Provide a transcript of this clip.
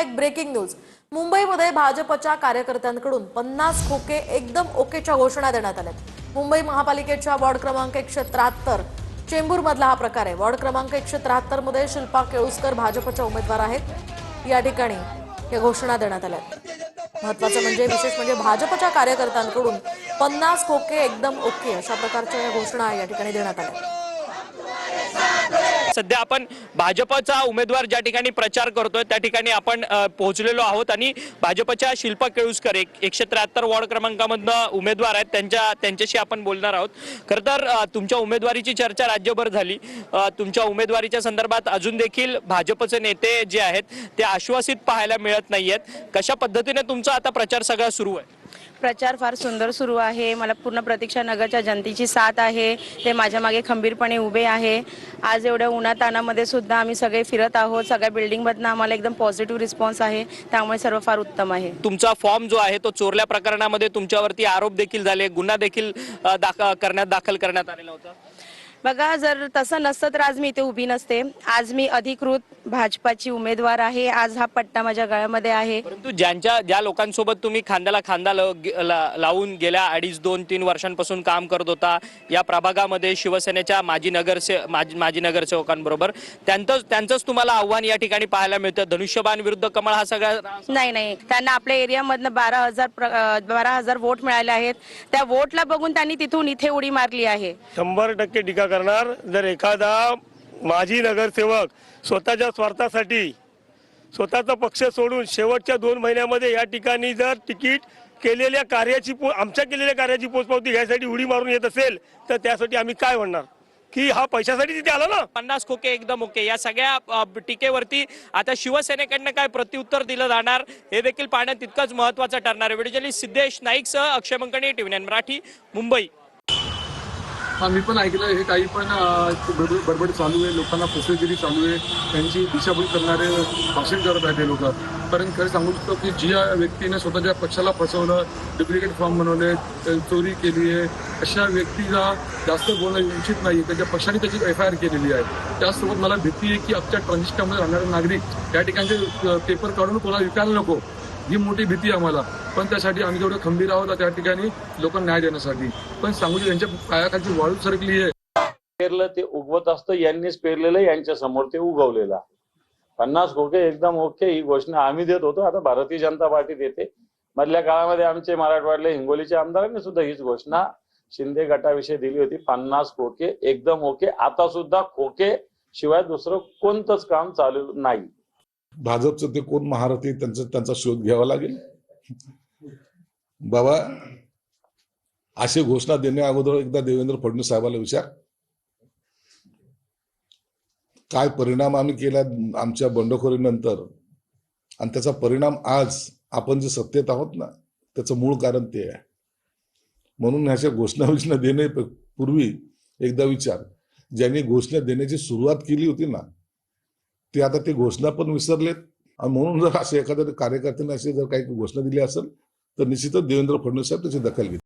एक breaking news. मुंबईमध्ये भाजपच्या कार्यकर्त्यांकडून 50 खोके एकदम ओकेच्या घोषणा देण्यात आल्यात। मुंबई महापालिकेच्या वॉर्ड क्रमांक 173 चेंबूर मधला हा प्रकार आहे। वॉर्ड क्रमांक 173 मध्ये शिल्पा केळुसकर भाजपच्या उमेदवार आहेत। या ठिकाणी हे घोषणा देण्यात आल्या। महत्त्वाचं म्हणजे विशेष म्हणजे भाजपच्या कार्यकर्त्यांकडून 50 खोके एकदम ओके अशा प्रकारच्या या घोषणा या ठिकाणी देण्यात आल्या। सध्या आपण भाजपचा उमेदवार ज्या ठिकाणी प्रचार करतोय त्या ठिकाणी आपण पोहोचलेलो आहोत आणि भाजपच्या शिल्पा केळुसकर 173 वॉर्ड क्रमांकामधनं उमेदवार आहेत, त्यांच्याशी आपण बोलणार आहोत। खरं तर तुमच्या उमेदवारीची चर्चा राज्यभर झाली। तुमच्या उमेदवारीच्या संदर्भात अजून देखील भाजपचे नेते जे आहेत ते आश्वासित पाहायला मिळत नाहीयेत। कशा पद्धतीने तुमचा आता प्रचार सगळा सुरू आहे? प्रचार फार सुंदर सुरू आहे। मला पूर्ण प्रतीक्षा नगरच्या जनतेची साथ आहे, ते माझ्या मागे खंबीरपणे उभे आहे। आज एवढ्या उन्हातानामध्ये सुद्धा आम्ही सगळे फिरत आहोत। सगळ्या बिल्डिंगमधनं आम्हाला एकदम पॉझिटिव्ह रिस्पॉन्स आहे, त्यामुळे सर्व फार उत्तम आहे। तुमचा फॉर्म जो आहे तो चोरल्या प्रकरणामध्ये तुमच्यावरती आरोप देखील झाले, गुन्हा देखील दाखल करण्यात आलेला होता। बघा, जर तसं नसतं तर आज मी इथे उभी नसते। आज मी अधिकृत भाजपाची उमेदवार आहे। आज हा पट्टा माझ्या गळ्यामध्ये आहे। परंतु ज्या लोकांसोबत तुम्ही खांद्याला खांदा लावून गेल्या 2.5-3 वर्षांपासून काम करत होता या प्रभागामध्ये शिवसेनेच्या माजी नगरसेवकांबरोबर, त्यांचंच तुम्हाला आव्हान या ठिकाणी पाहायला मिळतं। धनुष्यबाण विरुद्ध कमळ हा सगळा नाही, त्यांना आपल्या एरियामधनं 12,000 वोट मिळाले आहेत। त्या वोटला बघून त्यांनी तिथून इथे उडी मारली आहे। 100% टीका करणार जर एखादा माजी नगरसेवक स्वतःच्या स्वार्थासाठी स्वतःचा पक्ष सोडून शेवटच्या 2 महिन्यामध्ये या ठिकाणी जर तिकीट केलेल्या कार्याची आमच्या केलेल्या कार्याची पोचपावती घ्यायसाठी उडी मारून येत असेल तर त्यासाठी आम्ही काय म्हणणार की हा पैशासाठी तिथे आला ना। 50 खोके एकदम ओके या सगळ्या टीकेवरती आता शिवसेनेकडनं काय प्रत्युत्तर दिलं जाणार हे देखील पाहणं तितकंच महत्त्वाचं ठरणार आहे। व्हिडिओ जर्नलिस्ट सिद्धेश नाईकसह अक्षय मंकणी, TV9 मराठी, मुंबई। मी पण ऐकलं हे काही पण बडबड चालू आहे, लोकांना फसवेगिरी चालू आहे, त्यांची दिशाभूल करणारे भाषण करत आहेत हे लोक। कारण खरं सांगू शकतो की ज्या व्यक्तीने स्वतःच्या पक्षाला फसवलं, डुप्लिकेट फॉर्म बनवले, चोरी केली आहे, अशा व्यक्तीला जास्त बोलणं उचित नाही। त्याच्या पक्षाने त्याची FIR केलेली आहे। त्याचसोबत मला भीती आहे की आमच्या ट्रान्झिस्टरमध्ये राहणारे नागरिक या ठिकाणचे पेपर काढून कोणाला विकायला नको, ही मोठी भीती आम्हाला। पण त्यासाठी आम्ही जेवढं खंबीर आहोत त्या ठिकाणी लोकांना न्याय देण्यासाठी। पण सांगू यांच्या पायाखालची वाळू सरकली आहे। पेरलं ते उगवत असतं, यांनीच पेरलेलं यांच्या समोर ते उगवलेलं आहे। 50 खोके एकदम ओके ही घोषणा आम्ही देत होतो, आता भारतीय जनता पार्टी देते। मधल्या काळामध्ये आमचे मराठवाडले हिंगोलीच्या आमदारांनी सुद्धा हीच घोषणा शिंदे गटाविषयी दिली होती, 50 खोके एकदम ओके। आता सुद्धा खोके शिवाय दुसरं कोणतंच काम चालू नाही। भाजपचं ते कोण महारथी त्यांचा शोध घ्यावा लागेल। बाबा, अशी घोषणा देण्या अगोदर एकदा देवेंद्र फडणवीस साहेबांना विचार, काय परिणाम आम्ही केला आमच्या बंडखोरीनंतर, आणि त्याचा परिणाम आज आपण जे सत्तेत आहोत ना त्याचं मूळ कारण ते आहे। म्हणून ह्याच्या घोषणा देण्यापूर्वी एकदा विचार, ज्यांनी घोषणा देण्याची सुरुवात केली होती ना ते आता ते घोषणा पण विसरलेत। आणि म्हणून जर असे एखाद्या कार्यकर्त्यांनी अशी जर काही घोषणा दिली असेल तर निश्चितच देवेंद्र फडणवीस साहेब त्याची दखल घेतील।